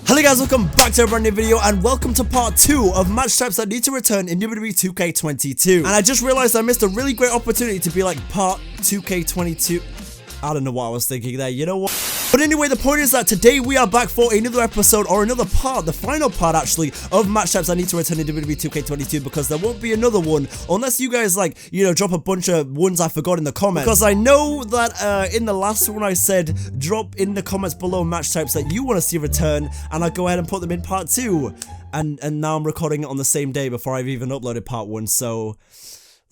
Hello guys, welcome back to a brand new video and welcome to part 2 of match types that need to return in Wwe 2K22. And I just realized I missed a really great opportunity to be like part 2K22. I don't know what I was thinking there, you know what? But anyway, the point is that today we are back for another episode, or another part, the final part actually, of match types I need to return in Wwe 2K22, because there won't be another one unless you guys like, drop a bunch of ones I forgot in the comments. Because I know that in the last one I said, drop in the comments below match types that you want to see return, and I'll go ahead and put them in part 2. And now I'm recording it on the same day before I've even uploaded part 1, so...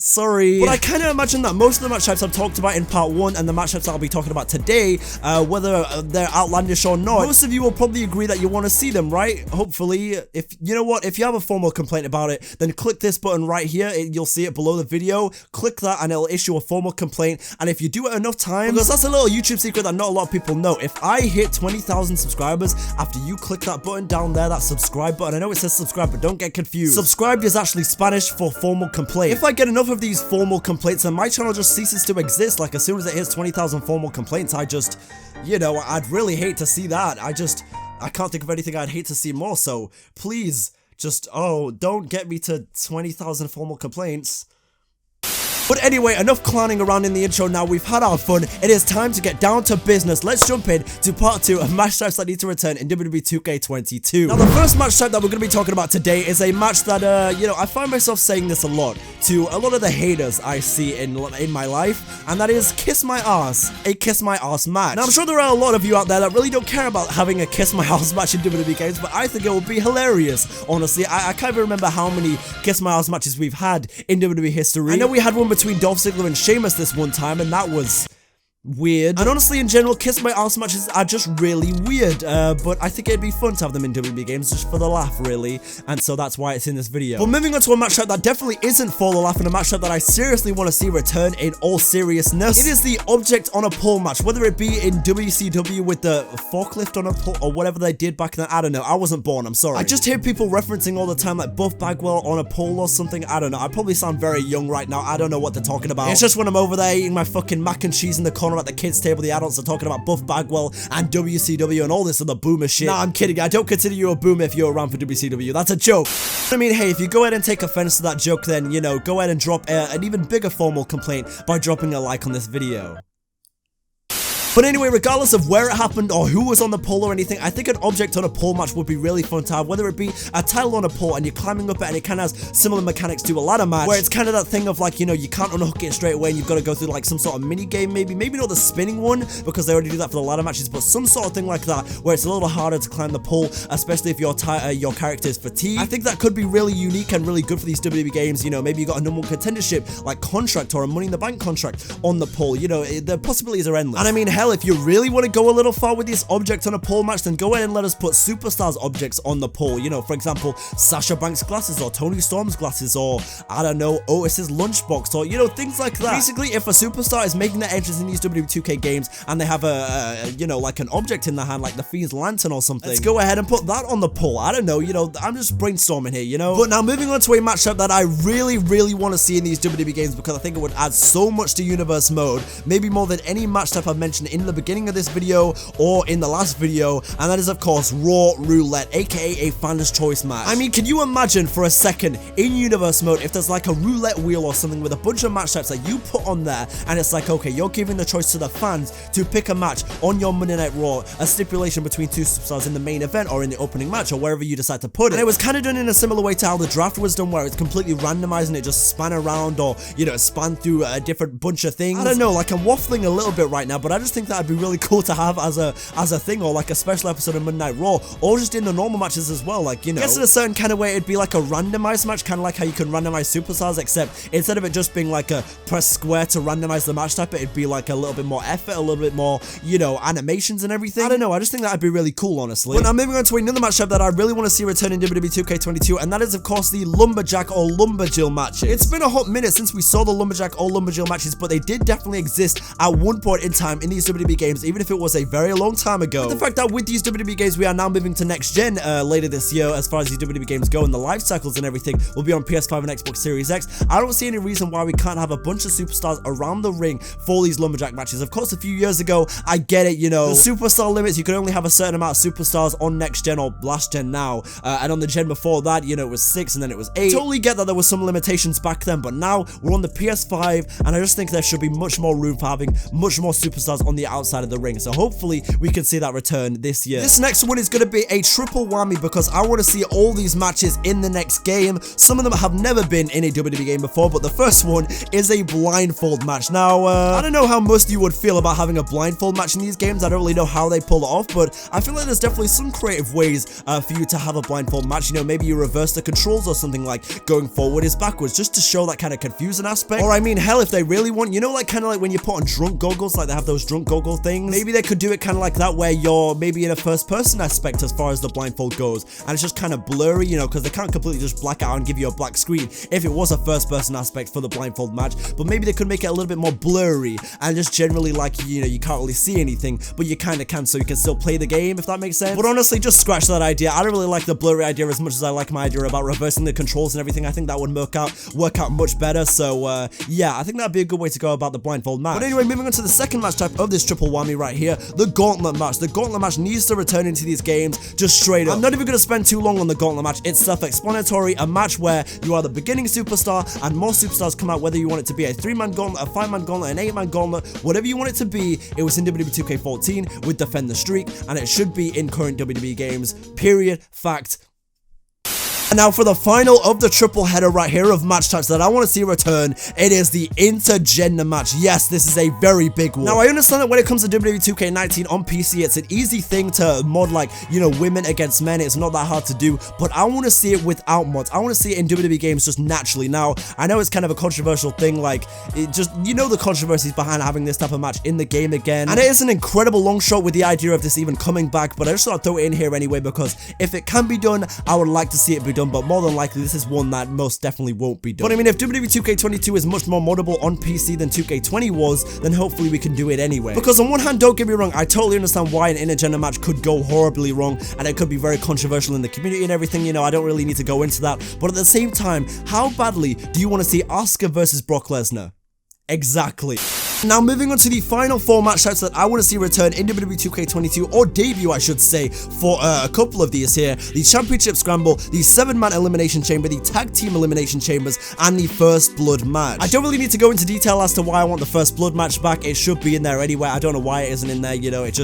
sorry. But I kind of imagine that most of the match types I've talked about in part 1 and the match types that I'll be talking about today, whether they're outlandish or not, most of you will probably agree that you want to see them, right? Hopefully. If you know what, if you have a formal complaint about it, then click this button right here. You'll see it below the video. Click that and it'll issue a formal complaint. And if you do it enough times, because that's a little YouTube secret that not a lot of people know, if I hit 20,000 subscribers after you click that button down there, that subscribe button, I know it says subscribe, but don't get confused. Subscribed is actually Spanish for formal complaint. If I get enough of these formal complaints and my channel just ceases to exist, like as soon as it hits 20,000 formal complaints, I just, I'd really hate to see that. I can't think of anything I'd hate to see more, so please just, don't get me to 20,000 formal complaints. But anyway, enough clowning around in the intro now. We've had our fun. It is time to get down to business. Let's jump in to part 2 of match types that need to return in Wwe 2K22. Now, the first match type that we're going to be talking about today is a match that, I find myself saying this a lot to a lot of the haters I see in my life, and that is kiss my ass, a kiss my ass match. Now, I'm sure there are a lot of you out there that really don't care about having a kiss my ass match in WWE games, but I think it would be hilarious, honestly. I can't even remember how many kiss my ass matches we've had in WWE history. I know we had one between Dolph Ziggler and Sheamus this one time, and that was weird. And honestly, in general, kiss my ass matches are just really weird, but I think it'd be fun to have them in WWE games just for the laugh, really, and so that's why it's in this video. But moving on to a matchup that definitely isn't for the laugh, and a matchup that I seriously want to see return in all seriousness. It is the object on a pole match, whether it be in WCW with the forklift on a pole or whatever they did back then. I don't know. I wasn't born. I'm sorry. I just hear people referencing all the time like Buff Bagwell on a pole or something. I don't know. I probably sound very young right now. I don't know what they're talking about. It's just when I'm over there eating my fucking mac and cheese in the corner at the kids table, the adults are talking about Buff Bagwell and WCW and all this other boomer shit. Nah, I'm kidding. I don't consider you a boomer if you're around for WCW. That's a joke. I mean, hey, if you go ahead and take offense to that joke, then, go ahead and drop an even bigger formal complaint by dropping a like on this video. But anyway, regardless of where it happened or who was on the pole or anything, I think an object on a pole match would be really fun to have, whether it be a title on a pole and you're climbing up it and it kind of has similar mechanics to a ladder match, where it's kind of that thing of like, you can't unhook it straight away and you've got to go through like some sort of mini game, maybe not the spinning one because they already do that for the ladder matches, but some sort of thing like that where it's a little harder to climb the pole, especially if your character is fatigued. I think that could be really unique and really good for these WWE games. Maybe you got a number 1 contendership like contract or a Money in the Bank contract on the pole. The possibilities are endless. And I mean, hell, if you really want to go a little far with this object on a pole match, then go ahead and let us put superstars objects on the pole. For example, Sasha Banks glasses or Tony Storm's glasses, or I don't know, Otis's lunchbox, or things like that. Basically, if a superstar is making their entrance in these Wwe 2K games and they have like an object in their hand, like the Fiend's lantern or something, let's go ahead and put that on the pole. I don't know, I'm just brainstorming here, But now moving on to a matchup that I really want to see in these WWE games, because I think it would add so much to Universe Mode, maybe more than any match type I've mentioned in the beginning of this video or in the last video, and that is of course Raw Roulette, aka a fan's choice match. I mean, can you imagine for a second in Universe Mode if there's like a roulette wheel or something with a bunch of match types that you put on there, and it's like, okay, you're giving the choice to the fans to pick a match on your Monday Night Raw, a stipulation between 2 superstars in the main event or in the opening match or wherever you decide to put it. And it was kind of done in a similar way to how the draft was done, where it's completely randomized and it just span around, or span through a different bunch of things. I don't know, like I'm waffling a little bit right now, but I just think that'd be really cool to have as a thing, or like a special episode of Monday Night Raw, or just in the normal matches as well. Like, I guess in a certain kind of way it'd be like a randomized match, kind of like how you can randomize superstars, except instead of it just being like a press square to randomize the match type, it'd be like a little bit more effort, a little bit more, animations and everything. I don't know, I just think that'd be really cool, honestly. But now moving on to another matchup that I really want to see return in Wwe 2K22, and that is of course the Lumberjack or Lumberjill matches. It's been a hot minute since we saw the Lumberjack or Lumberjill matches, but they did definitely exist at one point in time in these WWE games, even if it was a very long time ago. But the fact that with these WWE games, we are now moving to next gen later this year, as far as these WWE games go, and the life cycles and everything will be on PS5 and Xbox Series X. I don't see any reason why we can't have a bunch of superstars around the ring for these lumberjack matches. Of course, a few years ago, I get it, you know, the superstar limits, you could only have a certain amount of superstars on next gen or last gen now, and on the gen before that, you know, it was 6 and then it was 8. Totally get that there were some limitations back then, but now we're on the PS5, and I just think there should be much more room for having much more superstars on the outside of the ring. So hopefully we can see that return this year. This next one is going to be a triple whammy because I want to see all these matches in the next game. Some of them have never been in a WWE game before, but the first one is a blindfold match. Now, I don't know how most of you would feel about having a blindfold match in these games. I don't really know how they pull it off, but I feel like there's definitely some creative ways for you to have a blindfold match. You know, maybe you reverse the controls or something, like going forward is backwards, just to show that kind of confusing aspect. Or I mean, hell, if they really want, you know, like kind of like when you put on drunk goggles, like they have those drunk goggle things, maybe they could do it kind of like that, where you're maybe in a first person aspect as far as the blindfold goes, and it's just kind of blurry, you know, because they can't completely just black out and give you a black screen if it was a first person aspect for the blindfold match. But maybe they could make it a little bit more blurry and just generally, like, you know, you can't really see anything, but you kind of can, so you can still play the game, if that makes sense. But honestly, just scratch that idea. I don't really like the blurry idea as much as I like my idea about reversing the controls and everything. I think that would work out much better. So yeah, I think that'd be a good way to go about the blindfold match. But anyway, moving on to the second match type of this triple whammy right here, the Gauntlet Match. The Gauntlet Match needs to return into these games just straight up. I'm not even going to spend too long on the Gauntlet Match. It's self-explanatory, a match where you are the beginning superstar and more superstars come out, whether you want it to be a 3-man gauntlet, a 5-man gauntlet, an 8-man gauntlet, whatever you want it to be. It was in WWE 2K14 with Defend the Streak, and it should be in current WWE games, period, fact. And now for the final of the triple header right here of match types that I want to see return, it is the intergender match. Yes, this is a very big one. Now, I understand that when it comes to WWE 2K19 on PC, it's an easy thing to mod, like, you know, women against men. It's not that hard to do, but I want to see it without mods. I want to see it in WWE games just naturally. Now, I know it's kind of a controversial thing, like, it just, you know, the controversies behind having this type of match in the game again. And it is an incredible long shot with the idea of this even coming back, but I just thought I'd throw it in here anyway, because if it can be done, I would like to see it be done. But more than likely, this is one that most definitely won't be done. But I mean, if WWE 2K22 is much more moddable on PC than 2K20 was, then hopefully we can do it anyway. Because on one hand, don't get me wrong, I totally understand why an intergender match could go horribly wrong, and it could be very controversial in the community and everything, you know, I don't really need to go into that. But at the same time, how badly do you want to see Asuka versus Brock Lesnar? Exactly. Now, moving on to the final 4 match types that I want to see return in WWE 2K22, or debut, I should say, for a couple of these here: the Championship Scramble, the 7-man Elimination Chamber, the Tag Team Elimination Chambers, and the First Blood match. I don't really need to go into detail as to why I want the First Blood match back. It should be in there anyway. I don't know why it isn't in there, you know, it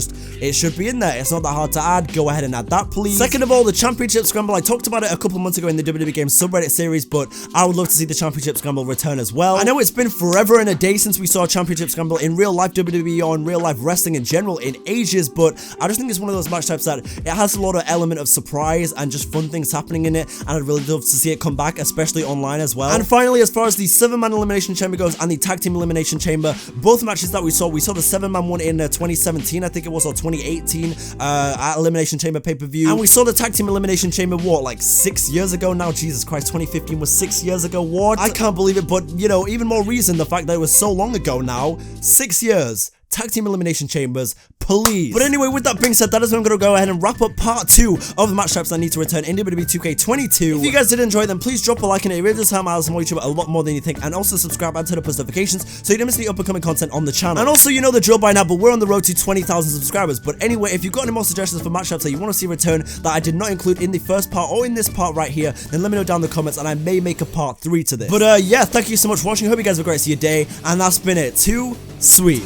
should be in there. It's not that hard to add. Go ahead and add that, please. Second of all, the Championship Scramble. I talked about it a couple months ago in the WWE Games subreddit series, but I would love to see the Championship Scramble return as well. I know it's been forever and a day since we saw Championship Scramble in real life WWE or in real life wrestling in general in ages, but I just think it's one of those match types that it has a lot of element of surprise and just fun things happening in it, and I'd really love to see it come back, especially online as well. And finally, as far as the 7-man Elimination Chamber goes and the Tag Team Elimination Chamber, both matches that we saw the 7-man one in 2017, I think it was, or 2018 at Elimination Chamber pay-per-view, and we saw the Tag Team Elimination Chamber, what, like 6 years ago now? Jesus Christ, 2015 was 6 years ago. What? I can't believe it, but you know, even more reason the fact that it was so long ago now. 6 years. Tag Team Elimination Chambers, please. But anyway, with that being said, that is when I'm going to go ahead and wrap up part 2 of the match types that need to return in WWE 2K22. If you guys did enjoy them, please drop a like, and it really does help my on YouTube a lot more than you think. And also subscribe and turn up post notifications so you don't miss any up-and-coming content on the channel. And also, you know the drill by now, but we're on the road to 20,000 subscribers. But anyway, if you've got any more suggestions for match types that you want to see return that I did not include in the first part or in this part right here, then let me know down in the comments, and I may make a part 3 to this. But yeah, thank you so much for watching. Hope you guys have a great rest of your day, and that's been it. Too sweet.